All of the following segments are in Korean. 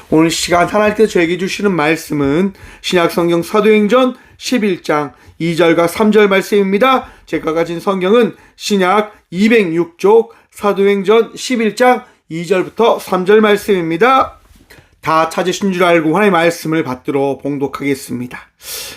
오늘 시간 하나님께서 저에게 주시는 말씀은 신약성경 사도행전 11장 2절과 3절 말씀입니다. 제가 가진 성경은 신약 206쪽 사도행전 11장 2절부터 3절 말씀입니다. 다 찾으신 줄 알고 하나님의 말씀을 받들어 봉독하겠습니다.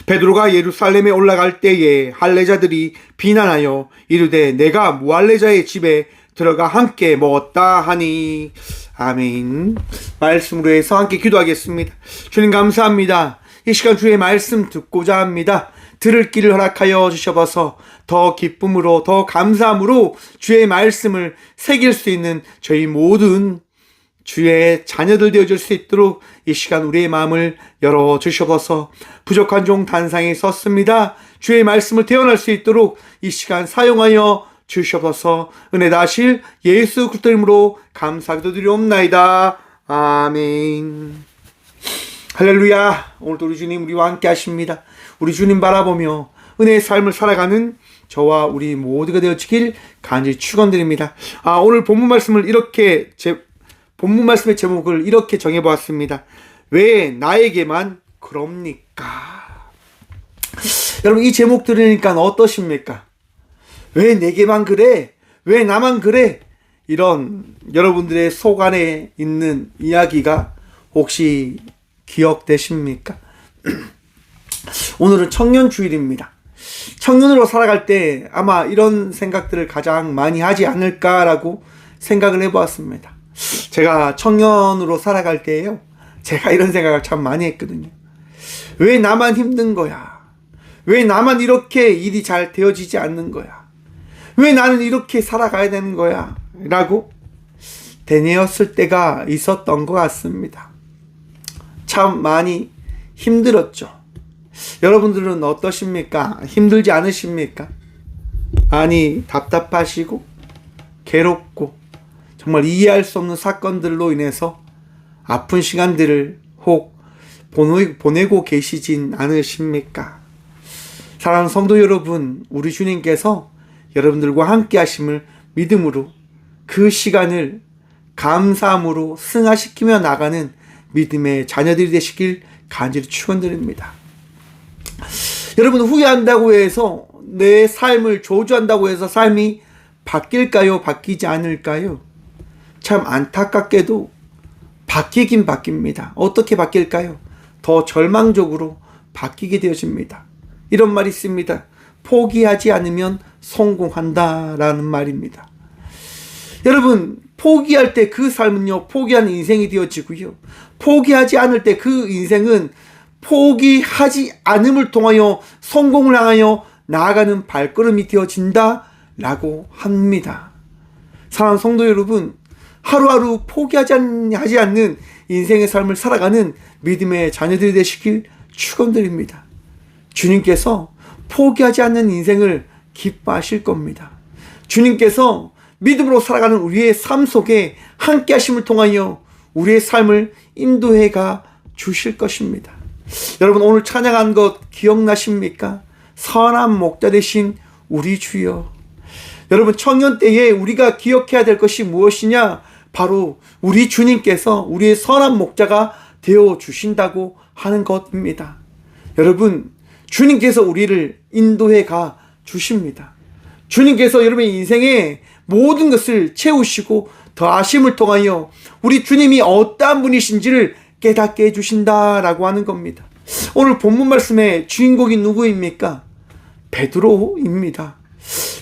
베드로가 예루살렘에 올라갈 때에 할례자들이 비난하여 이르되 내가 무할례자의 집에 들어가 함께 먹었다 하니. 아멘. 말씀으로 해서 함께 기도하겠습니다. 주님 감사합니다. 이 시간 주의 말씀 듣고자 합니다. 들을 길을 허락하여 주셔서 더 기쁨으로 더 감사함으로 주의 말씀을 새길 수 있는 저희 모든 주의 자녀들 되어줄 수 있도록 이 시간 우리의 마음을 열어주셔서 부족한 종 단상에 섰습니다. 주의 말씀을 태어날 수 있도록 이 시간 사용하여 주셔서 은혜 다실 예수 그리스도 이름으로 감사기도 드리옵나이다. 아멘. 할렐루야. 오늘도 우리 주님 우리와 함께 하십니다. 우리 주님 바라보며 은혜의 삶을 살아가는 저와 우리 모두가 되어지길 간절히 축원드립니다. 오늘 본문 말씀을 본문 말씀의 제목을 이렇게 정해보았습니다. 왜 나에게만 그럽니까? 여러분, 이 제목 들으니까 어떠십니까? 왜 내게만 그래? 왜 나만 그래? 이런 여러분들의 속 안에 있는 이야기가 혹시 기억되십니까? 오늘은 청년주일입니다. 청년으로 살아갈 때 아마 이런 생각들을 가장 많이 하지 않을까라고 생각을 해보았습니다. 제가 청년으로 살아갈 때에요, 제가 이런 생각을 참 많이 했거든요. 왜 나만 힘든 거야? 왜 나만 이렇게 일이 잘 되어지지 않는 거야? 왜 나는 이렇게 살아가야 되는 거야? 라고 되뇌었을 때가 있었던 것 같습니다. 참 많이 힘들었죠. 여러분들은 어떠십니까? 힘들지 않으십니까? 많이 답답하시고 괴롭고 정말 이해할 수 없는 사건들로 인해서 아픈 시간들을 혹 보내고 계시진 않으십니까? 사랑하는 성도 여러분, 우리 주님께서 여러분들과 함께 하심을 믿음으로 그 시간을 감사함으로 승화시키며 나가는 믿음의 자녀들이 되시길 간절히 축원드립니다. 여러분, 후회한다고 해서 내 삶을 저주한다고 해서 삶이 바뀔까요? 바뀌지 않을까요? 참 안타깝게도 바뀌긴 바뀝니다. 어떻게 바뀔까요? 더 절망적으로 바뀌게 되어집니다. 이런 말이 있습니다. 포기하지 않으면 성공한다라는 말입니다. 여러분, 포기할 때 그 삶은요, 포기하는 인생이 되어지고요, 포기하지 않을 때 그 인생은 포기하지 않음을 통하여 성공을 향하여 나아가는 발걸음이 되어진다라고 합니다. 사랑하는 성도 여러분, 하루하루 포기하지 않는 인생의 삶을 살아가는 믿음의 자녀들이 되시길 축원드립니다. 주님께서 포기하지 않는 인생을 기뻐하실 겁니다. 주님께서 믿음으로 살아가는 우리의 삶 속에 함께 하심을 통하여 우리의 삶을 인도해 가 주실 것입니다. 여러분, 오늘 찬양한 것 기억나십니까? 선한 목자 되신 우리 주여. 여러분, 청년 때에 우리가 기억해야 될 것이 무엇이냐? 바로 우리 주님께서 우리의 선한 목자가 되어 주신다고 하는 것입니다. 여러분, 주님께서 우리를 인도해 가 주십니다. 주님께서 여러분의 인생에 모든 것을 채우시고 더하심을 통하여 우리 주님이 어떠한 분이신지를 깨닫게 해주신다라고 하는 겁니다. 오늘 본문 말씀의 주인공이 누구입니까? 베드로입니다.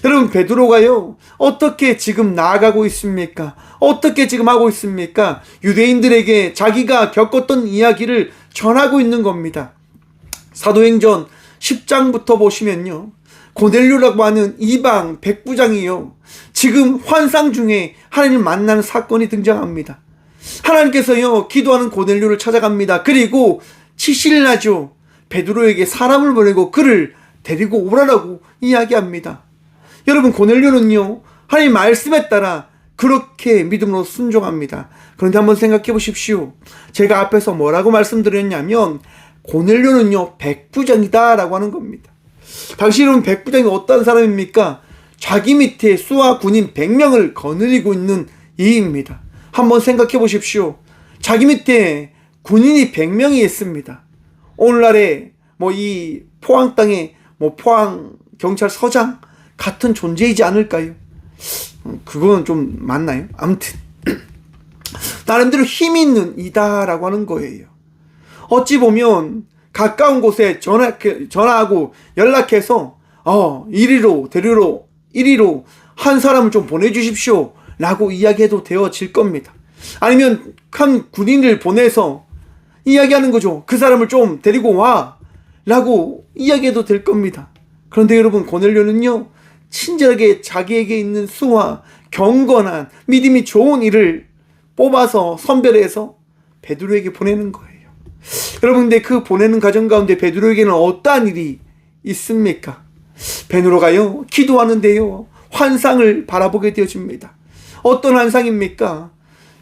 여러분, 베드로가요, 어떻게 지금 나아가고 있습니까? 어떻게 지금 하고 있습니까? 유대인들에게 자기가 겪었던 이야기를 전하고 있는 겁니다. 사도행전 10장부터 보시면요, 고넬료라고 하는 이방 백부장이요, 지금 환상 중에 하나님을 만나는 사건이 등장합니다. 하나님께서요, 기도하는 고넬료를 찾아갑니다. 그리고 지시를 하죠. 베드로에게 사람을 보내고 그를 데리고 오라라고 이야기합니다. 여러분, 고넬료는요, 하나님 말씀에 따라 그렇게 믿음으로 순종합니다. 그런데 한번 생각해 보십시오. 제가 앞에서 뭐라고 말씀드렸냐면 고넬료는요, 백부장이다라고 하는 겁니다. 당시 여러분, 백부장이 어떤 사람입니까? 자기 밑에 수하 군인 100명을 거느리고 있는 이입니다. 한번 생각해 보십시오. 자기 밑에 군인이 100명이 있습니다. 오늘날에 뭐 이 포항 땅에 뭐 포항 경찰서장 같은 존재이지 않을까요? 그건 좀 맞나요? 아무튼 나름대로 힘이 있는 이다라고 하는 거예요. 어찌 보면 가까운 곳에 전화하고 연락해서 이리로 데리러 이리로 한 사람을 좀 보내주십시오 라고 이야기해도 되어질 겁니다. 아니면 한 군인을 보내서 이야기하는 거죠. 그 사람을 좀 데리고 와 라고 이야기해도 될 겁니다. 그런데 여러분, 고넬료는요 친절하게 자기에게 있는 수와 경건한 믿음이 좋은 일을 뽑아서 선별해서 베드로에게 보내는 거예요. 여러분, 근데 그 보내는 과정 가운데 베드로에게는 어떠한 일이 있습니까? 베드로가요 기도하는데요 환상을 바라보게 되어집니다. 어떤 환상입니까?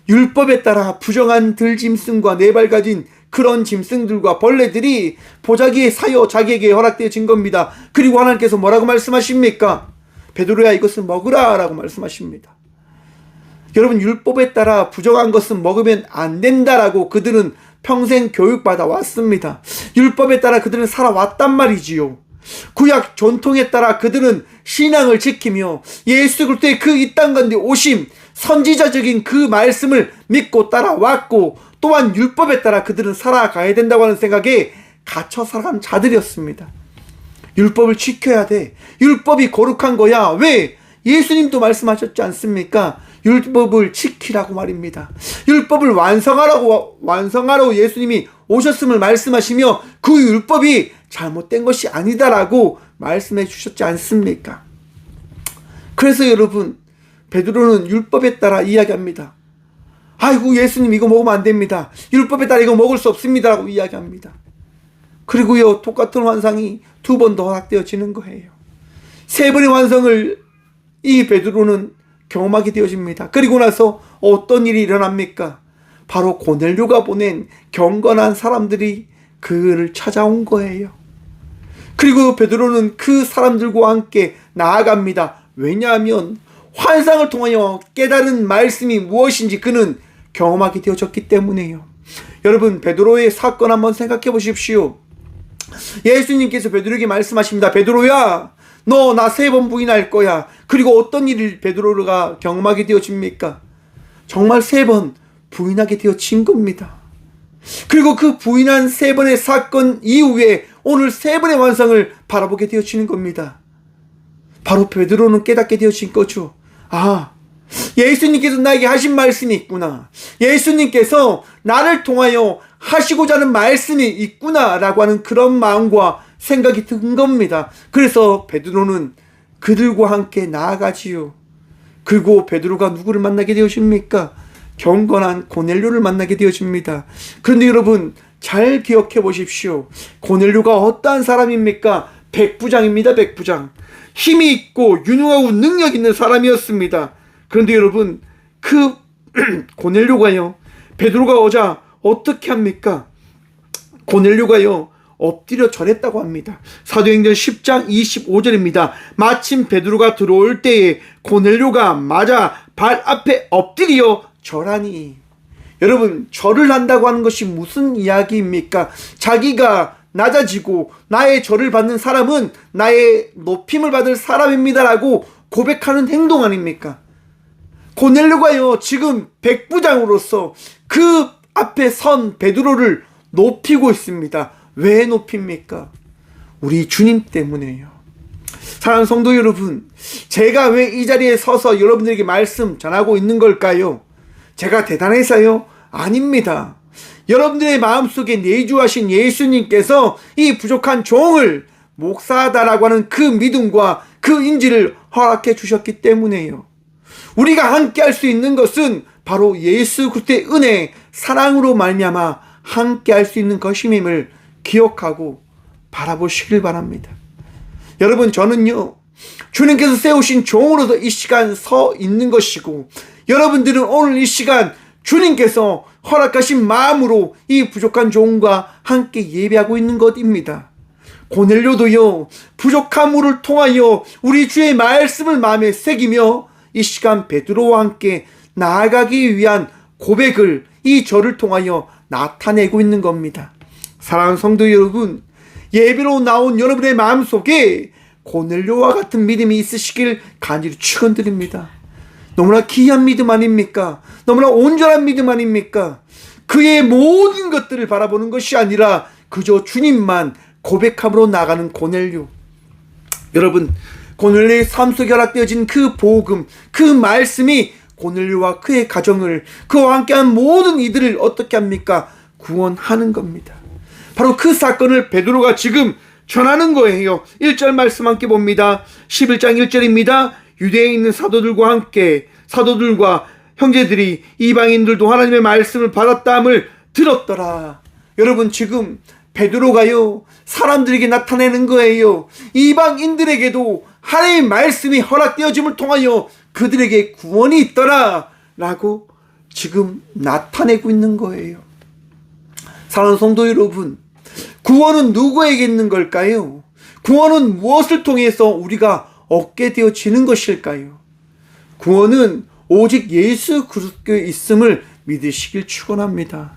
율법에 따라 부정한 들짐승과 네 발 가진 그런 짐승들과 벌레들이 보자기에 사여 자기에게 허락되어진 겁니다. 그리고 하나님께서 뭐라고 말씀하십니까? 베드로야, 이것을 먹으라 라고 말씀하십니다. 여러분, 율법에 따라 부정한 것은 먹으면 안 된다라고 그들은 평생 교육받아 왔습니다. 율법에 따라 그들은 살아왔단 말이지요. 구약 전통에 따라 그들은 신앙을 지키며 예수 그리스도의 그 이 땅 가운데 오심, 선지자적인 그 말씀을 믿고 따라왔고, 또한 율법에 따라 그들은 살아가야 된다고 하는 생각에 갇혀 살아간 자들이었습니다. 율법을 지켜야 돼. 율법이 거룩한 거야. 왜? 예수님도 말씀하셨지 않습니까? 율법을 지키라고 말입니다. 율법을 완성하라고 예수님이 오셨음을 말씀하시며 그 율법이 잘못된 것이 아니다라고 말씀해 주셨지 않습니까? 그래서 여러분, 베드로는 율법에 따라 이야기합니다. 아이고, 예수님 이거 먹으면 안 됩니다. 율법에 따라 이거 먹을 수 없습니다 라고 이야기합니다. 그리고요, 똑같은 환상이 2번 더 허락되어지는 거예요. 3번의 환상을 이 베드로는 경험하게 되어집니다. 그리고 나서 어떤 일이 일어납니까? 바로 고넬료가 보낸 경건한 사람들이 그를 찾아온 거예요. 그리고 베드로는 그 사람들과 함께 나아갑니다. 왜냐하면 환상을 통하여 깨달은 말씀이 무엇인지 그는 경험하게 되어졌기 때문에요. 여러분, 베드로의 사건 한번 생각해 보십시오. 예수님께서 베드로에게 말씀하십니다. 베드로야, 너 나 3번 부인할 거야. 그리고 어떤 일을 베드로가 경험하게 되어집니까? 정말 3번 부인하게 되어진 겁니다. 그리고 그 부인한 3번의 사건 이후에 오늘 3번의 환상을 바라보게 되어지는 겁니다. 바로 베드로는 깨닫게 되어진 거죠. 예수님께서 나에게 하신 말씀이 있구나. 예수님께서 나를 통하여 하시고자 하는 말씀이 있구나 라고 하는 그런 마음과 생각이 든 겁니다. 그래서 베드로는 그들과 함께 나아가지요. 그리고 베드로가 누구를 만나게 되어집니까? 경건한 고넬료를 만나게 되어집니다. 그런데 여러분, 잘 기억해 보십시오. 고넬료가 어떠한 사람입니까? 백부장입니다. 백부장. 힘이 있고 유능하고 능력 있는 사람이었습니다. 그런데 여러분, 그 고넬료가요, 베드로가 오자 어떻게 합니까? 고넬료가요 엎드려 절했다고 합니다. 사도행전 10장 25절입니다. 마침 베드로가 들어올 때에 고넬료가 맞아 발 앞에 엎드려 절하니. 여러분, 절을 한다고 하는 것이 무슨 이야기입니까? 자기가 낮아지고 나의 절을 받는 사람은 나의 높임을 받을 사람입니다라고 고백하는 행동 아닙니까? 고넬료가요 지금 백부장으로서 그 앞에 선 베드로를 높이고 있습니다. 왜 높입니까? 우리 주님 때문에요. 사랑하는 성도 여러분, 제가 왜 이 자리에 서서 여러분들에게 말씀 전하고 있는 걸까요? 제가 대단해서요? 아닙니다. 여러분들의 마음속에 내주하신 예수님께서 이 부족한 종을 목사다라고 하는 그 믿음과 그 인지를 허락해 주셨기 때문에요. 우리가 함께 할 수 있는 것은 바로 예수 그리스도의 은혜, 사랑으로 말미암아 함께 할 수 있는 것임을 기억하고 바라보시길 바랍니다. 여러분, 저는요 주님께서 세우신 종으로서 이 시간 서 있는 것이고, 여러분들은 오늘 이 시간 주님께서 허락하신 마음으로 이 부족한 종과 함께 예배하고 있는 것입니다. 고넬료도요 부족함을 통하여 우리 주의 말씀을 마음에 새기며 이 시간 베드로와 함께 나아가기 위한 고백을 이 절을 통하여 나타내고 있는 겁니다. 사랑하는 성도 여러분, 예배로 나온 여러분의 마음속에 고넬료와 같은 믿음이 있으시길 간절히 축원드립니다. 너무나 귀한 믿음 아닙니까? 너무나 온전한 믿음 아닙니까? 그의 모든 것들을 바라보는 것이 아니라 그저 주님만 고백함으로 나가는 고넬료. 여러분, 고넬료의 삶 속에 허락되어진 그 복음, 그 말씀이 고넬료와 그의 가정을, 그와 함께한 모든 이들을 어떻게 합니까? 구원하는 겁니다. 바로 그 사건을 베드로가 지금 전하는 거예요. 1절 말씀 함께 봅니다. 11장 1절입니다. 유대에 있는 사도들과 함께 사도들과 형제들이 이방인들도 하나님의 말씀을 받았다함을 들었더라. 여러분, 지금 베드로가요, 사람들에게 나타내는 거예요. 이방인들에게도 하나님의 말씀이 허락되어짐을 통하여 그들에게 구원이 있더라 라고 지금 나타내고 있는 거예요. 사랑하는 성도 여러분, 구원은 누구에게 있는 걸까요? 구원은 무엇을 통해서 우리가 얻게 되어지는 것일까요? 구원은 오직 예수 그리스도에 있음을 믿으시길 축원합니다.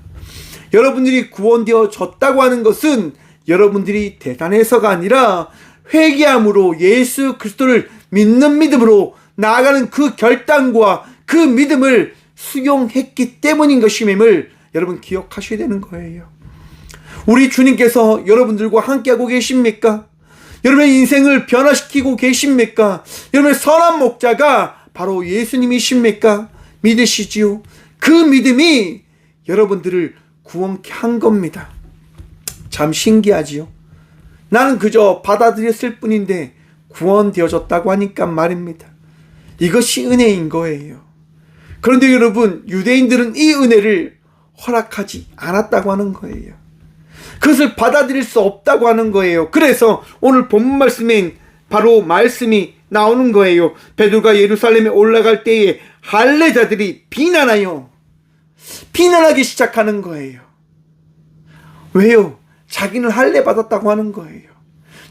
여러분들이 구원되어졌다고 하는 것은 여러분들이 대단해서가 아니라 회개함으로 예수 그리스도를 믿는 믿음으로 나아가는 그 결단과 그 믿음을 수용했기 때문인 것임을 여러분 기억하셔야 되는 거예요. 우리 주님께서 여러분들과 함께하고 계십니까? 여러분의 인생을 변화시키고 계십니까? 여러분의 선한 목자가 바로 예수님이십니까? 믿으시지요? 그 믿음이 여러분들을 구원케 한 겁니다. 참 신기하지요? 나는 그저 받아들였을 뿐인데 구원되어졌다고 하니까 말입니다. 이것이 은혜인 거예요. 그런데 여러분, 유대인들은 이 은혜를 허락하지 않았다고 하는 거예요. 그것을 받아들일 수 없다고 하는 거예요. 그래서 오늘 본문 말씀엔 바로 말씀이 나오는 거예요. 베드로가 예루살렘에 올라갈 때에 할례자들이 비난하기 시작하는 거예요. 왜요? 자기는 할례 받았다고 하는 거예요.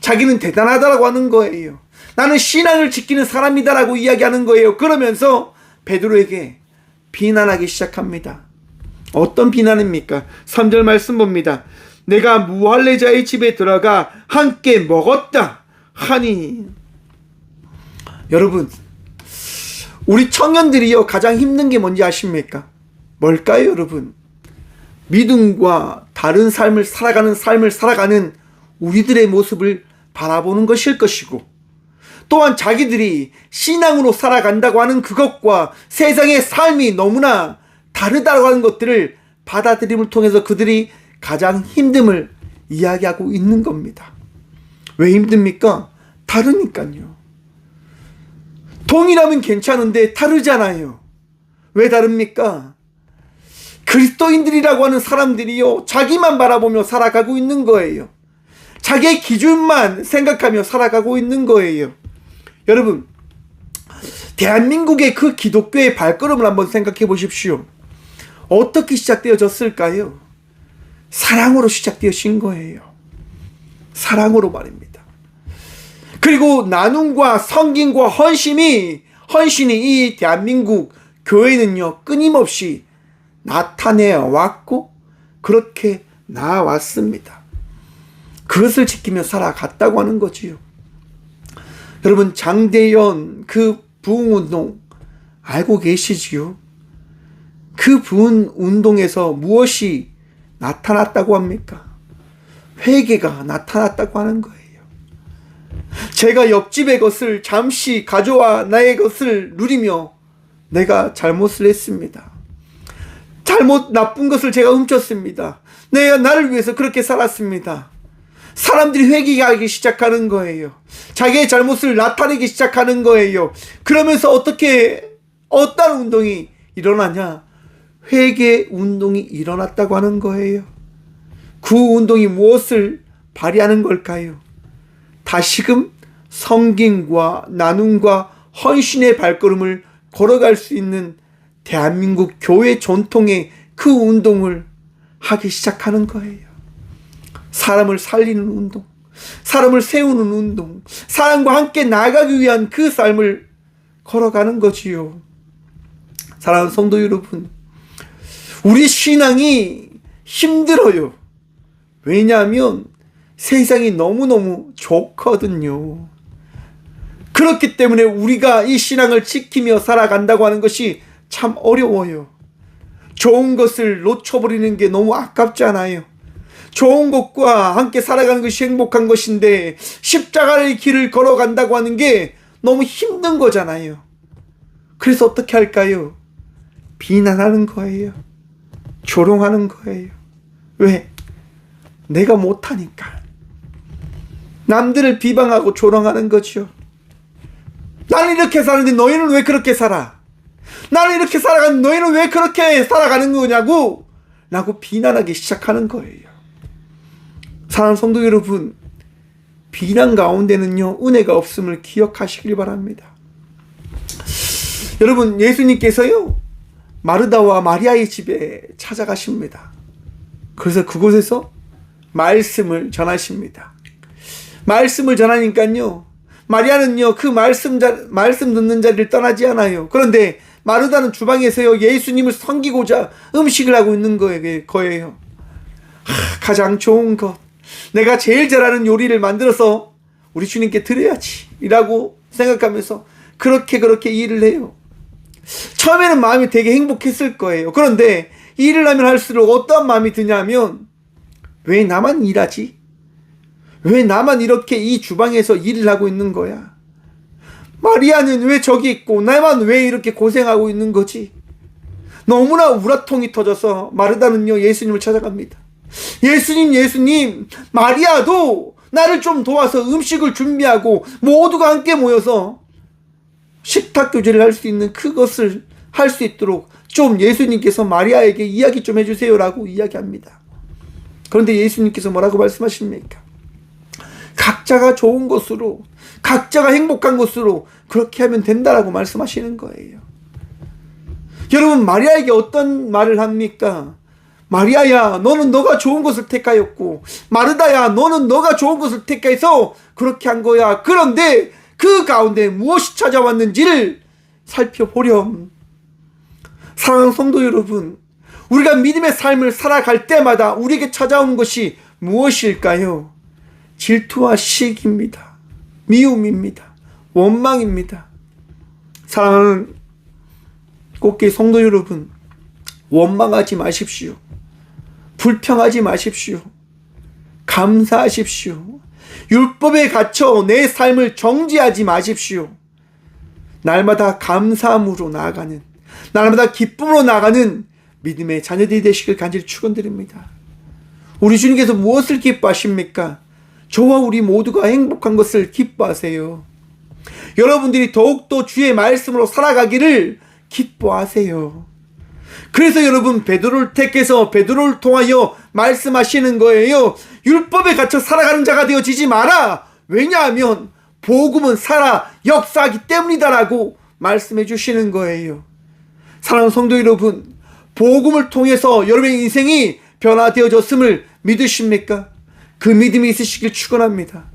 자기는 대단하다라고 하는 거예요. 나는 신앙을 지키는 사람이다라고 이야기하는 거예요. 그러면서 베드로에게 비난하기 시작합니다. 어떤 비난입니까? 3절 말씀 봅니다. 내가 무할례자의 집에 들어가 함께 먹었다 하니. 여러분, 우리 청년들이요, 가장 힘든 게 뭔지 아십니까? 뭘까요, 여러분? 믿음과 다른 삶을 살아가는 우리들의 모습을 바라보는 것일 것이고, 또한 자기들이 신앙으로 살아간다고 하는 그것과 세상의 삶이 너무나 다르다고 하는 것들을 받아들임을 통해서 그들이 가장 힘듦을 이야기하고 있는 겁니다. 왜 힘듭니까? 다르니까요. 동일하면 괜찮은데 다르잖아요. 왜 다릅니까? 그리스도인들이라고 하는 사람들이요, 자기만 바라보며 살아가고 있는 거예요. 자기의 기준만 생각하며 살아가고 있는 거예요. 여러분, 대한민국의 그 기독교의 발걸음을 한번 생각해 보십시오. 어떻게 시작되어졌을까요? 사랑으로 시작되어진 거예요. 사랑으로 말입니다. 그리고 나눔과 섬김과 헌신이 이 대한민국 교회는요, 끊임없이 나타내어 왔고 그렇게 나아왔습니다. 그것을 지키며 살아갔다고 하는 거지요. 여러분, 장대연 그 부흥운동 알고 계시지요? 그 부흥운동에서 무엇이 나타났다고 합니까? 회개가 나타났다고 하는 거예요. 제가 옆집의 것을 잠시 가져와 나의 것을 누리며 내가 잘못을 했습니다. 나쁜 것을 제가 훔쳤습니다. 내가 나를 위해서 그렇게 살았습니다. 사람들이 회개하기 시작하는 거예요. 자기의 잘못을 나타내기 시작하는 거예요. 그러면서 어떤 운동이 일어나냐? 회개 운동이 일어났다고 하는 거예요. 그 운동이 무엇을 발휘하는 걸까요? 다시금 섬김과 나눔과 헌신의 발걸음을 걸어갈 수 있는 대한민국 교회 전통의 그 운동을 하기 시작하는 거예요. 사람을 살리는 운동, 사람을 세우는 운동, 사람과 함께 나아가기 위한 그 삶을 걸어가는 거지요. 사랑하는 성도 여러분, 우리 신앙이 힘들어요. 왜냐하면 세상이 너무너무 좋거든요. 그렇기 때문에 우리가 이 신앙을 지키며 살아간다고 하는 것이 참 어려워요. 좋은 것을 놓쳐버리는 게 너무 아깝잖아요. 좋은 것과 함께 살아가는 것이 행복한 것인데 십자가의 길을 걸어간다고 하는 게 너무 힘든 거잖아요. 그래서 어떻게 할까요? 비난하는 거예요. 조롱하는 거예요. 왜? 내가 못하니까. 남들을 비방하고 조롱하는 거죠. 나는 이렇게 사는데 너희는 왜 그렇게 살아? 나는 이렇게 살아가는데 너희는 왜 그렇게 살아가는 거냐고 라고 비난하기 시작하는 거예요. 사랑하는 성도 여러분, 비난 가운데는요 은혜가 없음을 기억하시길 바랍니다. 여러분, 예수님께서요 마르다와 마리아의 집에 찾아가십니다. 그래서 그곳에서 말씀을 전하십니다. 말씀을 전하니까요 마리아는요 그 말씀 듣는 자리를 떠나지 않아요. 그런데 마르다는 주방에서요 예수님을 섬기고자 음식을 하고 있는 거예요. 가장 좋은 것, 내가 제일 잘하는 요리를 만들어서 우리 주님께 드려야지 라고 생각하면서 그렇게 일을 해요. 처음에는 마음이 되게 행복했을 거예요. 그런데 일을 하면 할수록 어떠한 마음이 드냐면, 왜 나만 일하지? 왜 나만 이렇게 이 주방에서 일을 하고 있는 거야? 마리아는 왜 저기 있고 나만 왜 이렇게 고생하고 있는 거지? 너무나 우라통이 터져서 마르다는요 예수님을 찾아갑니다. 예수님, 마리아도 나를 좀 도와서 음식을 준비하고 모두가 함께 모여서 식탁 교제를 할 수 있는 그것을 할 수 있도록 좀 예수님께서 마리아에게 이야기 좀 해주세요라고 이야기합니다. 그런데 예수님께서 뭐라고 말씀하십니까? 각자가 좋은 것으로, 각자가 행복한 것으로 그렇게 하면 된다라고 말씀하시는 거예요. 여러분, 마리아에게 어떤 말을 합니까? 마리아야, 너는 너가 좋은 것을 택하였고, 마르다야, 너는 너가 좋은 것을 택해서 그렇게 한 거야. 그런데 그 가운데 무엇이 찾아왔는지를 살펴보렴. 사랑하는 성도 여러분, 우리가 믿음의 삶을 살아갈 때마다 우리에게 찾아오는 것이 무엇일까요? 질투와 시기입니다. 미움입니다. 원망입니다. 사랑하는 꽃게 성도 여러분, 원망하지 마십시오. 불평하지 마십시오. 감사하십시오. 율법에 갇혀 내 삶을 정지하지 마십시오. 날마다 감사함으로 나아가는, 날마다 기쁨으로 나아가는 믿음의 자녀들이 되시길 간절히 축원드립니다. 우리 주님께서 무엇을 기뻐하십니까? 저와 우리 모두가 행복한 것을 기뻐하세요. 여러분들이 더욱더 주의 말씀으로 살아가기를 기뻐하세요. 그래서 여러분, 베드로를 택해서 베드로를 통하여 말씀하시는 거예요. 율법에 갇혀 살아가는 자가 되어지지 마라. 왜냐하면 복음은 살아 역사하기 때문이다라고 말씀해 주시는 거예요. 사랑하는 성도 여러분, 복음을 통해서 여러분의 인생이 변화되어졌음을 믿으십니까? 그 믿음이 있으시길 축원합니다.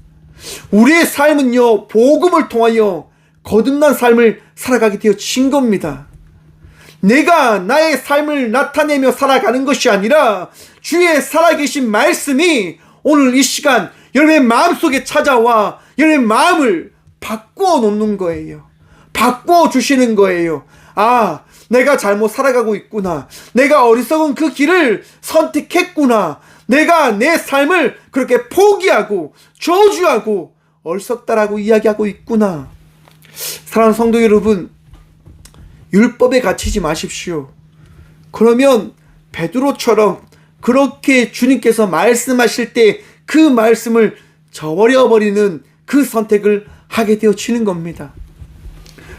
우리의 삶은요, 복음을 통하여 거듭난 삶을 살아가게 되어진 겁니다. 내가 나의 삶을 나타내며 살아가는 것이 아니라 주의 살아계신 말씀이 오늘 이 시간 여러분의 마음속에 찾아와 여러분의 마음을 바꾸어 놓는 거예요. 바꾸어 주시는 거예요. 아, 내가 잘못 살아가고 있구나. 내가 어리석은 그 길을 선택했구나. 내가 내 삶을 그렇게 포기하고 저주하고 얼썩다라고 이야기하고 있구나. 사랑하는 성도 여러분, 율법에 갇히지 마십시오. 그러면 베드로처럼 그렇게 주님께서 말씀하실 때 그 말씀을 저버려버리는 그 선택을 하게 되어지는 겁니다.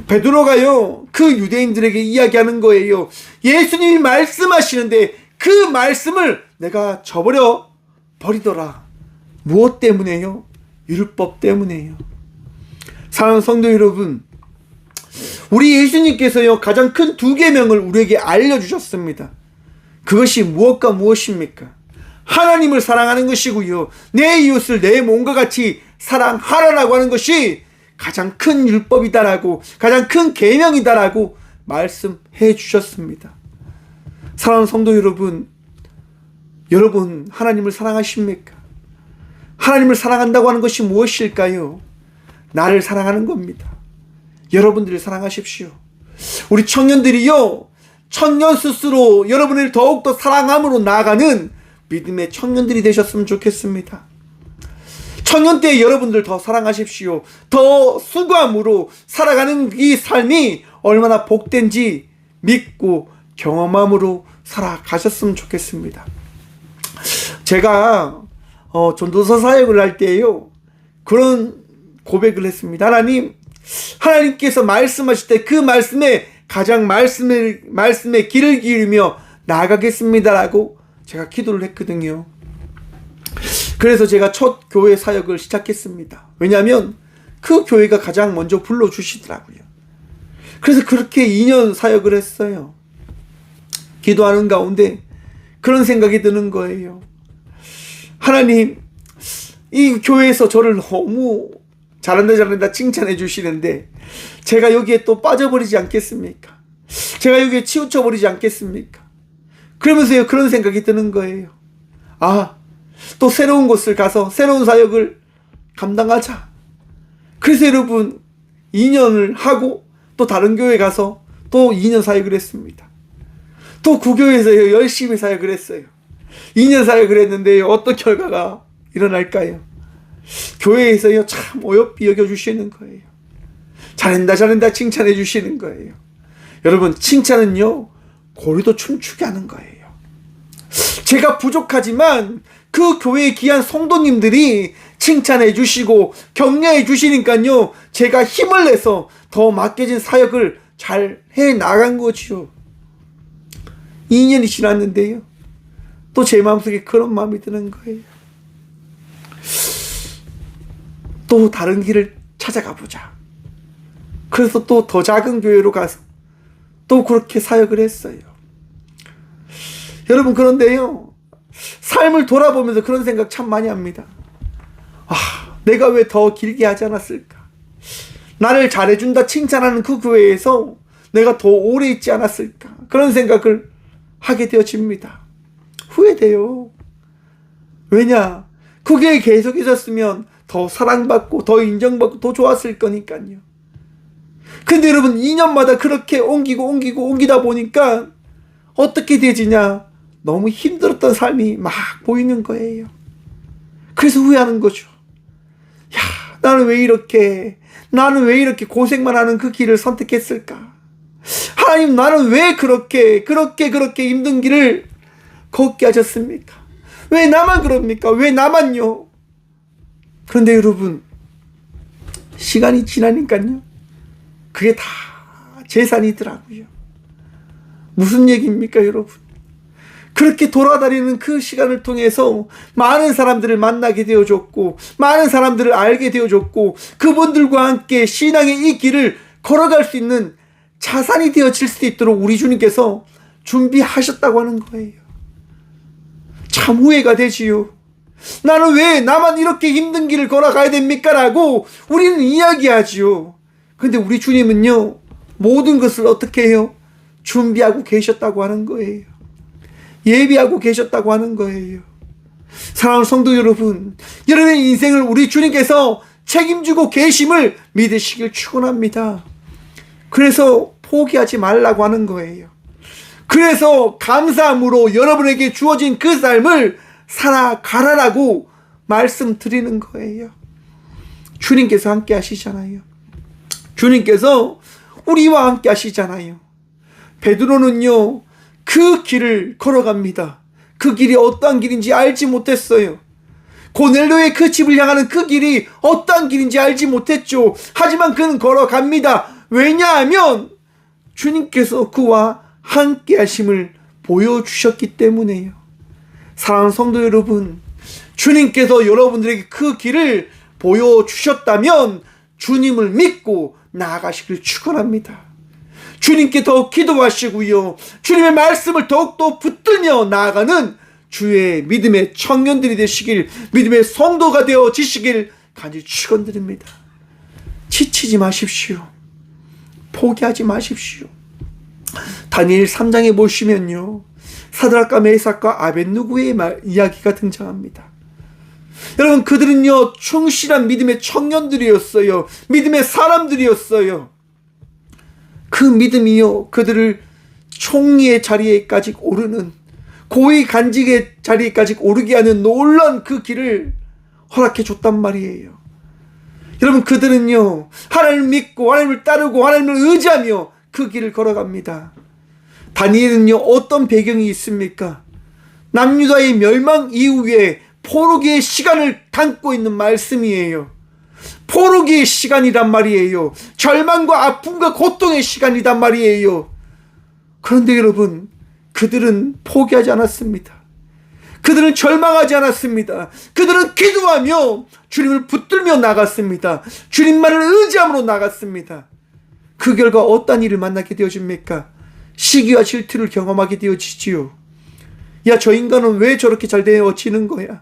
베드로가요, 그 유대인들에게 이야기하는 거예요. 예수님이 말씀하시는데 그 말씀을 내가 저버려 버리더라. 무엇 때문에요? 율법 때문에요. 사랑하는 성도 여러분, 우리 예수님께서요 가장 큰 두 계명을 우리에게 알려주셨습니다. 그것이 무엇과 무엇입니까? 하나님을 사랑하는 것이고요, 내 이웃을 내 몸과 같이 사랑하라라고 하는 것이 가장 큰 율법이다라고, 가장 큰 계명이다라고 말씀해 주셨습니다. 사랑하는 성도 여러분, 여러분, 하나님을 사랑하십니까? 하나님을 사랑한다고 하는 것이 무엇일까요? 나를 사랑하는 겁니다. 여러분들을 사랑하십시오. 우리 청년들이요, 청년 스스로 여러분을 더욱더 사랑함으로 나아가는 믿음의 청년들이 되셨으면 좋겠습니다. 청년 때 여러분들 더 사랑하십시오. 더 수고함으로 살아가는 이 삶이 얼마나 복된지 믿고 경험함으로 살아가셨으면 좋겠습니다. 제가 전도서 사역을 할 때요, 그런 고백을 했습니다. 하나님께서 말씀하실 때 그 말씀에 가장 말씀에 귀를 기울이며 나아가겠습니다라고 제가 기도를 했거든요. 그래서 제가 첫 교회 사역을 시작했습니다. 왜냐하면 그 교회가 가장 먼저 불러주시더라고요. 그래서 그렇게 2년 사역을 했어요. 기도하는 가운데 그런 생각이 드는 거예요. 하나님, 이 교회에서 저를 너무 잘한다 칭찬해 주시는데 제가 여기에 또 빠져버리지 않겠습니까? 제가 여기에 치우쳐버리지 않겠습니까? 그러면서요, 그런 생각이 드는 거예요. 또 새로운 곳을 가서 새로운 사역을 감당하자. 그래서 여러분, 2년을 하고 또 다른 교회 가서 또 2년 사역을 했습니다. 또 그 교회에서 열심히 사역을 했어요. 2년 사역을 했는데 어떤 결과가 일어날까요? 교회에서요, 참 어여삐 여겨주시는 거예요. 잘한다 칭찬해 주시는 거예요. 여러분, 칭찬은요, 고리도 춤추게 하는 거예요. 제가 부족하지만 그 교회의 귀한 성도님들이 칭찬해 주시고 격려해 주시니까요, 제가 힘을 내서 더 맡겨진 사역을 잘 해 나간 거지요. 2년이 지났는데요, 또 제 마음속에 그런 마음이 드는 거예요. 또 다른 길을 찾아가 보자. 그래서 또 더 작은 교회로 가서 또 그렇게 사역을 했어요. 여러분, 그런데요, 삶을 돌아보면서 그런 생각 참 많이 합니다. 내가 왜 더 길게 하지 않았을까? 나를 잘해준다 칭찬하는 그 교회에서 내가 더 오래 있지 않았을까? 그런 생각을 하게 되어집니다. 후회돼요. 왜냐? 그 교회에 계속 있었으면 더 사랑받고 더 인정받고 더 좋았을 거니까요. 근데 여러분, 2년마다 그렇게 옮기다 보니까 어떻게 되지냐? 너무 힘들었던 삶이 막 보이는 거예요. 그래서 후회하는 거죠. 나는 왜 이렇게 고생만 하는 그 길을 선택했을까? 하나님, 나는 왜 그렇게 힘든 길을 걷게 하셨습니까? 왜 나만 그럽니까? 왜 나만요? 그런데 여러분, 시간이 지나니까요, 그게 다 재산이더라고요. 무슨 얘기입니까, 여러분? 그렇게 돌아다니는 그 시간을 통해서 많은 사람들을 만나게 되어줬고, 많은 사람들을 알게 되어줬고, 그분들과 함께 신앙의 이 길을 걸어갈 수 있는 자산이 되어질 수 있도록 우리 주님께서 준비하셨다고 하는 거예요. 참 후회가 되지요. 나는 왜 나만 이렇게 힘든 길을 걸어가야 됩니까? 라고 우리는 이야기하지요. 근데 우리 주님은요, 모든 것을 어떻게 해요? 준비하고 계셨다고 하는 거예요. 예비하고 계셨다고 하는 거예요. 사랑하는 성도 여러분, 여러분의 인생을 우리 주님께서 책임지고 계심을 믿으시길 축원합니다. 그래서 포기하지 말라고 하는 거예요. 그래서 감사함으로 여러분에게 주어진 그 삶을 살아가라라고 말씀드리는 거예요. 주님께서 함께 하시잖아요. 주님께서 우리와 함께 하시잖아요. 베드로는요, 그 길을 걸어갑니다. 그 길이 어떠한 길인지 알지 못했어요. 고넬료의 그 집을 향하는 그 길이 어떠한 길인지 알지 못했죠. 하지만 그는 걸어갑니다. 왜냐하면 주님께서 그와 함께 하심을 보여주셨기 때문에요. 사랑하는 성도 여러분, 주님께서 여러분들에게 그 길을 보여주셨다면 주님을 믿고 나아가시길 축원합니다. 주님께 더욱 기도하시고요, 주님의 말씀을 더욱더 붙들며 나아가는 주의 믿음의 청년들이 되시길, 믿음의 성도가 되어지시길 간절히 축원드립니다. 지치지 마십시오. 포기하지 마십시오. 다니엘 3장에 보시면요, 사드락과 메삭과 아벳느고의 이야기가 등장합니다. 여러분, 그들은요 충실한 믿음의 청년들이었어요. 믿음의 사람들이었어요. 그 믿음이요 그들을 총리의 자리에까지 오르는, 고위 간직의 자리에까지 오르게 하는 놀라운 그 길을 허락해 줬단 말이에요. 여러분, 그들은요 하나님을 믿고 하나님을 따르고 하나님을 의지하며 그 길을 걸어갑니다. 다니엘은요 어떤 배경이 있습니까? 남유다의 멸망 이후에 포로기의 시간을 담고 있는 말씀이에요. 포로기의 시간이란 말이에요. 절망과 아픔과 고통의 시간이란 말이에요. 그런데 여러분, 그들은 포기하지 않았습니다. 그들은 절망하지 않았습니다. 그들은 기도하며 주님을 붙들며 나갔습니다. 주님만을 의지함으로 나갔습니다. 그 결과 어떤 일을 만나게 되어집니까? 시기와 질투를 경험하게 되어지지요. 야, 저 인간은 왜 저렇게 잘 되어지는 거야?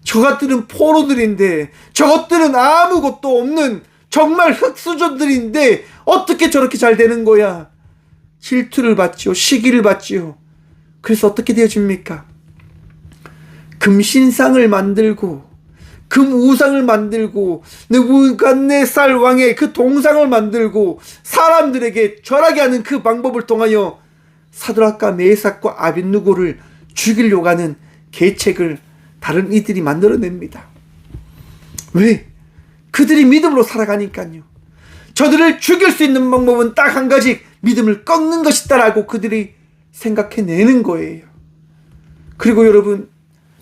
저것들은 포로들인데, 저것들은 아무것도 없는 정말 흙수저들인데 어떻게 저렇게 잘 되는 거야? 질투를 받지요. 시기를 받지요. 그래서 어떻게 되어집니까? 금신상을 만들고 금우상을 만들고 느부갓네살 왕의 그 동상을 만들고 사람들에게 절하게 하는 그 방법을 통하여 사드락과 메삭과 아벳느고를 죽이려고 하는 계책을 다른 이들이 만들어냅니다. 왜? 그들이 믿음으로 살아가니까요. 저들을 죽일 수 있는 방법은 딱 한 가지, 믿음을 꺾는 것이다라고 그들이 생각해내는 거예요. 그리고 여러분,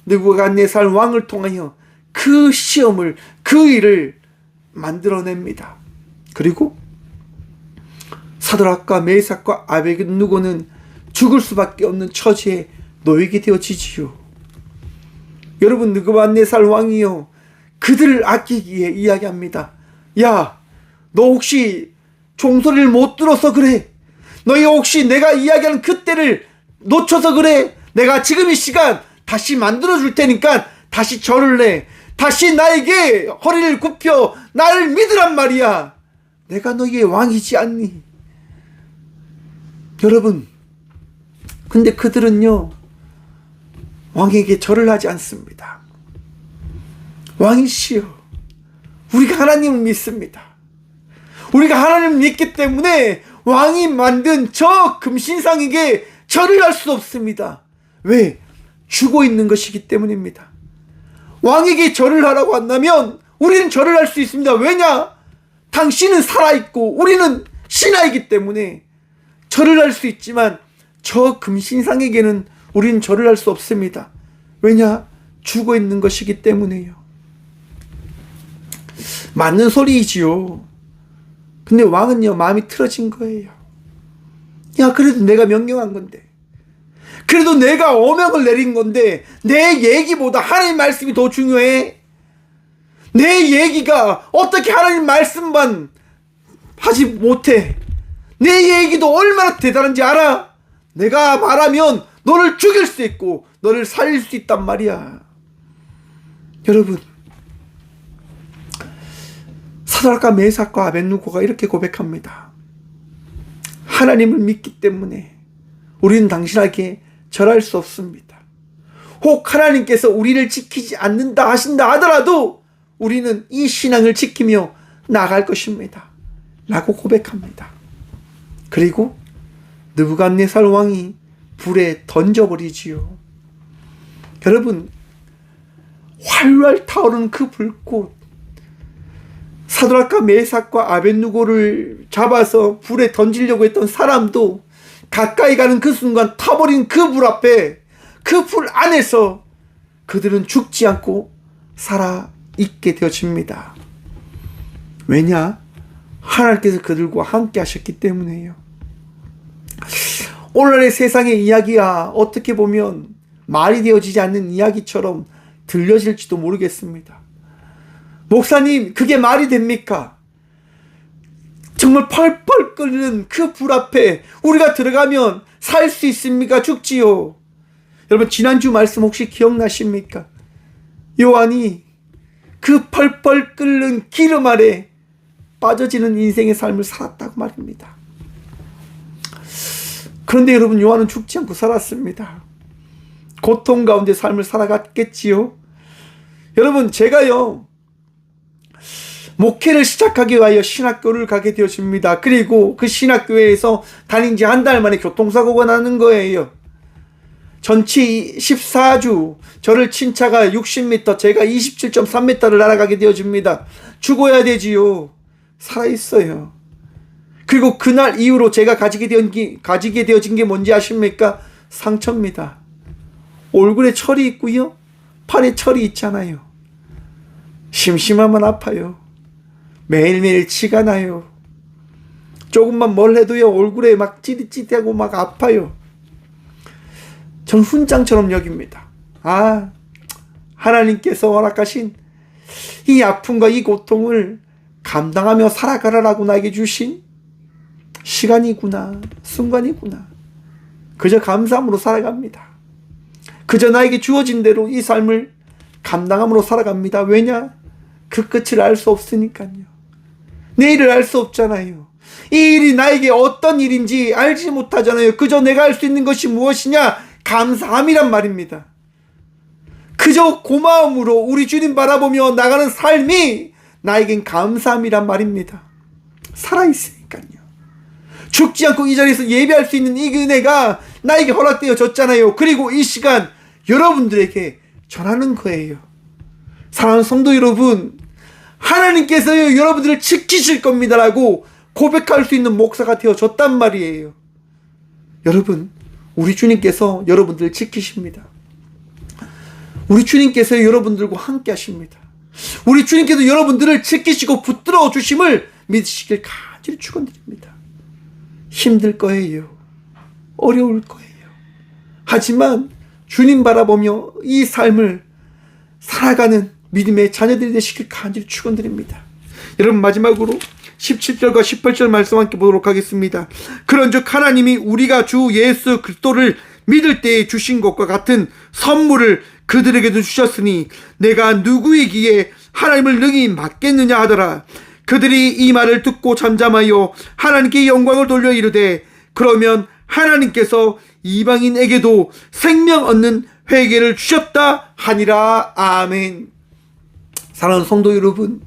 느부갓네살 왕을 통하여 그 시험을, 그 일을 만들어냅니다. 그리고 사드락과 메삭과 아벳느고는 죽을 수밖에 없는 처지에 놓이게 되어지지요. 여러분, 느부갓네살 왕이요 그들을 아끼기에 이야기합니다. 야, 너 혹시 종소리를 못 들어서 그래? 너희 혹시 내가 이야기하는 그때를 놓쳐서 그래? 내가 지금 이 시간 다시 만들어줄 테니까 다시 절을 내. 다시 나에게 허리를 굽혀 나를 믿으란 말이야. 내가 너희의 왕이지 않니? 여러분, 근데 그들은요 왕에게 절을 하지 않습니다. 왕이시여, 우리가 하나님을 믿습니다. 우리가 하나님을 믿기 때문에 왕이 만든 저 금신상에게 절을 할 수 없습니다. 왜? 죽어 있는 것이기 때문입니다. 왕에게 절을 하라고 한다면 우리는 절을 할 수 있습니다. 왜냐? 당신은 살아있고 우리는 신하이기 때문에 절을 할 수 있지만 저 금신상에게는 우리는 절을 할 수 없습니다. 왜냐? 죽어 있는 것이기 때문에요. 맞는 소리이지요. 근데 왕은요 마음이 틀어진 거예요. 야, 그래도 내가 명령한 건데, 그래도 내가 어명을 내린 건데 내 얘기보다 하나님 말씀이 더 중요해? 내 얘기가 어떻게 하나님 말씀만 하지 못해? 내 얘기도 얼마나 대단한지 알아? 내가 말하면 너를 죽일 수 있고 너를 살릴 수 있단 말이야. 여러분, 사드락과 메삭과 아벳느고가 이렇게 고백합니다. 하나님을 믿기 때문에 우리는 당신에게 절할 수 없습니다. 혹 하나님께서 우리를 지키지 않는다 하신다 하더라도 우리는 이 신앙을 지키며 나갈 것입니다 라고 고백합니다. 그리고 느부갓네살 왕이 불에 던져버리지요. 여러분, 활활 타오르는 그 불꽃, 사드락과 메삭과 아벳느고를 잡아서 불에 던지려고 했던 사람도 가까이 가는 그 순간 타버린 그 불 앞에, 그 불 안에서 그들은 죽지 않고 살아있게 되어집니다. 왜냐? 하나님께서 그들과 함께 하셨기 때문에요. 오늘의 세상의 이야기야 어떻게 보면 말이 되어지지 않는 이야기처럼 들려질지도 모르겠습니다. 목사님, 그게 말이 됩니까? 정말 펄펄 끓는 그 불 앞에 우리가 들어가면 살 수 있습니까? 죽지요. 여러분, 지난주 말씀 혹시 기억나십니까? 요한이 그 펄펄 끓는 기름 아래 빠져지는 인생의 삶을 살았다고 말입니다. 그런데 여러분, 요한은 죽지 않고 살았습니다. 고통 가운데 삶을 살아갔겠지요. 여러분, 제가요 목회를 시작하기 위하여 신학교를 가게 되었습니다. 그리고 그 신학교에서 다닌 지 한 달 만에 교통사고가 나는 거예요. 전치 14주, 저를 친 차가 60m, 제가 27.3m를 날아가게 되어집니다. 죽어야 되지요. 살아있어요. 그리고 그날 이후로 제가 가지게 되어진 게 뭔지 아십니까? 상처입니다. 얼굴에 철이 있고요, 팔에 철이 있잖아요. 심심하면 아파요. 매일매일 치가 나요. 조금만 뭘 해도요, 얼굴에 막 찌릿찌릿하고 막 아파요. 전 훈장처럼 여깁니다. 하나님께서 허락하신 이 아픔과 이 고통을 감당하며 살아가라라고 나에게 주신 시간이구나, 순간이구나. 그저 감사함으로 살아갑니다. 그저 나에게 주어진 대로 이 삶을 감당함으로 살아갑니다. 왜냐? 그 끝을 알 수 없으니까요. 내일을 알 수 없잖아요. 이 일이 나에게 어떤 일인지 알지 못하잖아요. 그저 내가 할 수 있는 것이 무엇이냐? 감사함이란 말입니다. 그저 고마움으로 우리 주님 바라보며 나가는 삶이 나에겐 감사함이란 말입니다. 살아있으니까요. 죽지 않고 이 자리에서 예배할 수 있는 이 은혜가 나에게 허락되어졌잖아요. 그리고 이 시간 여러분들에게 전하는 거예요. 사랑하는 성도 여러분, 하나님께서 여러분들을 지키실 겁니다라고 고백할 수 있는 목사가 되어졌단 말이에요. 여러분, 우리 주님께서 여러분들을 지키십니다. 우리 주님께서 여러분들과 함께 하십니다. 우리 주님께서 여러분들을 지키시고 붙들어 주심을 믿으시길 간절히 축원드립니다. 힘들 거예요. 어려울 거예요. 하지만 주님 바라보며 이 삶을 살아가는 믿음의 자녀들이 되시길 간절히 축원드립니다. 여러분, 마지막으로 17절과 18절 말씀 함께 보도록 하겠습니다. 그런즉 하나님이 우리가 주 예수 그리스도를 믿을 때에 주신 것과 같은 선물을 그들에게도 주셨으니 내가 누구이기에 하나님을 능히 맡겠느냐 하더라. 그들이 이 말을 듣고 잠잠하여 하나님께 영광을 돌려 이르되 그러면 하나님께서 이방인에게도 생명 얻는 회개를 주셨다 하니라. 아멘. 사랑하는 성도 여러분,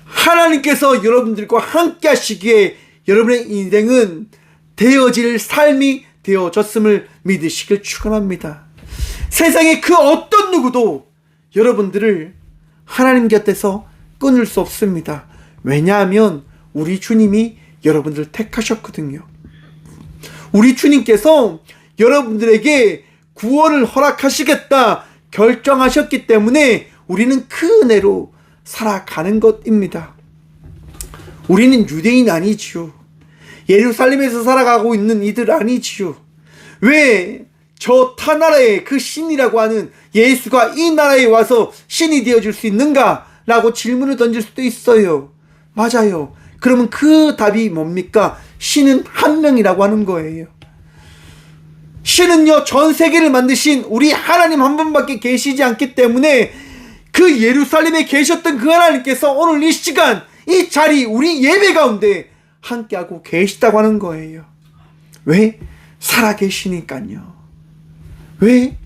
하나님께서 여러분들과 함께 하시기에 여러분의 인생은 되어질 삶이 되어졌음을 믿으시길 축원합니다. 세상의 그 어떤 누구도 여러분들을 하나님 곁에서 끊을 수 없습니다. 왜냐하면 우리 주님이 여러분들을 택하셨거든요. 우리 주님께서 여러분들에게 구원을 허락하시겠다 결정하셨기 때문에 우리는 그 은혜로 살아가는 것입니다. 우리는 유대인 아니지요. 예루살렘에서 살아가고 있는 이들 아니지요. 왜 저 타 나라의 그 신이라고 하는 예수가 이 나라에 와서 신이 되어줄 수 있는가? 라고 질문을 던질 수도 있어요. 맞아요. 그러면 그 답이 뭡니까? 신은 한 명이라고 하는 거예요. 신은요, 전 세계를 만드신 우리 하나님 한 분밖에 계시지 않기 때문에 그 예루살렘에 계셨던 그 하나님께서 오늘 이 시간 이 자리 우리 예배 가운데 함께하고 계시다고 하는 거예요. 왜? 살아계시니까요. 왜?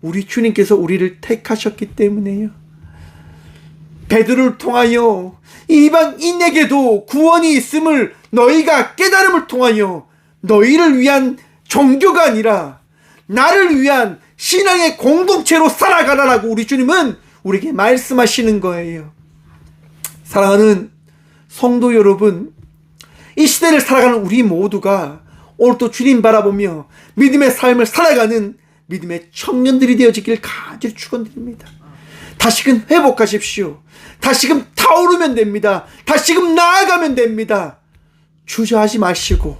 우리 주님께서 우리를 택하셨기 때문에요. 베드로를 통하여 이방인에게도 구원이 있음을 너희가 깨달음을 통하여 너희를 위한 종교가 아니라 나를 위한 신앙의 공동체로 살아가라라고 우리 주님은 우리에게 말씀하시는 거예요. 사랑하는 성도 여러분, 이 시대를 살아가는 우리 모두가 오늘도 주님 바라보며 믿음의 삶을 살아가는 믿음의 청년들이 되어지길 간절히 축원드립니다. 다시금 회복하십시오. 다시금 타오르면 됩니다. 다시금 나아가면 됩니다. 주저하지 마시고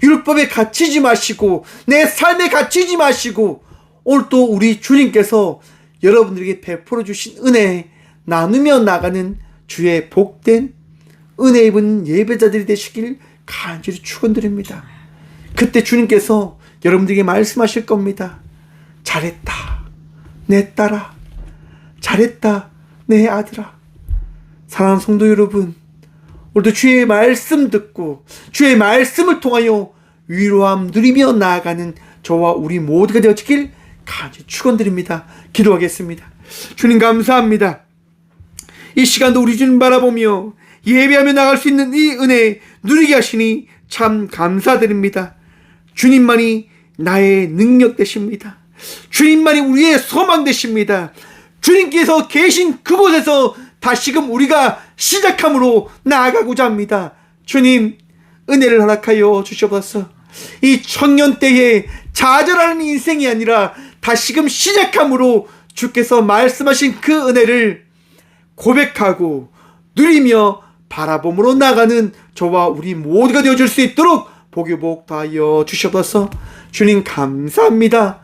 율법에 갇히지 마시고 내 삶에 갇히지 마시고 오늘 또 우리 주님께서 여러분들에게 베풀어 주신 은혜 나누며 나가는 주의 복된 은혜 입은 예배자들이 되시길 간절히 축원드립니다. 그때 주님께서 여러분들에게 말씀하실 겁니다. 잘했다 내 딸아, 잘했다 내 아들아. 사랑하는 성도 여러분, 오늘도 주의 말씀 듣고 주의 말씀을 통하여 위로함 누리며 나아가는 저와 우리 모두가 되어지길 간절히 축원드립니다. 기도하겠습니다. 주님 감사합니다. 이 시간도 우리 주님 바라보며 예배하며 나갈 수 있는 이 은혜 누리게 하시니 참 감사드립니다. 주님만이 나의 능력 되십니다. 주님만이 우리의 소망 되십니다. 주님께서 계신 그곳에서 다시금 우리가 시작함으로 나아가고자 합니다. 주님, 은혜를 허락하여 주셔서 이 청년 때에 좌절하는 인생이 아니라 다시금 시작함으로 주께서 말씀하신 그 은혜를 고백하고 누리며 바라봄으로 나가는 저와 우리 모두가 되어줄 수 있도록 복유복 다하여 주셔서 주님 감사합니다.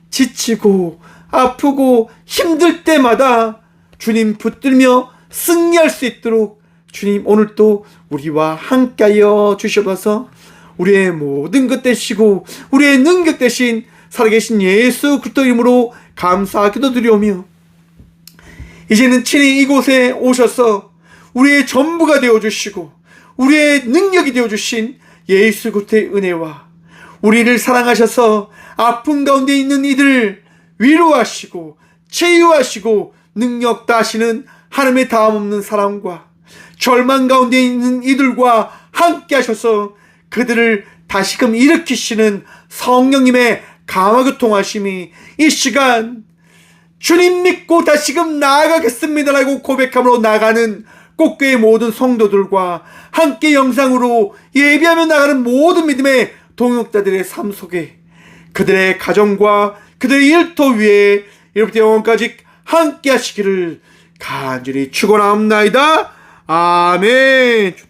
지치고 아프고 힘들 때마다 주님 붙들며 승리할 수 있도록 주님 오늘도 우리와 함께하여 주셔서 우리의 모든 것 되시고 우리의 능력 되신 살아계신 예수 그리스도 이름으로 감사하기도 드리오며 이제는 친히 이곳에 오셔서 우리의 전부가 되어주시고 우리의 능력이 되어주신 예수 그리스도의 은혜와 우리를 사랑하셔서 아픔 가운데 있는 이들을 위로하시고 치유하시고 능력 다하시는 하나님의 다함없는 사랑과 절망 가운데 있는 이들과 함께 하셔서 그들을 다시금 일으키시는 성령님의 강화교통하심이 이 시간 주님 믿고 다시금 나아가겠습니다라고 고백함으로 나가는 꽃교회 모든 성도들과 함께 영상으로 예배하며 나가는 모든 믿음의 동역자들의 삶 속에 그들의 가정과 그들의 일터 위에 이로부터 영원까지 함께 하시기를 간절히 축원하옵나이다. 아멘.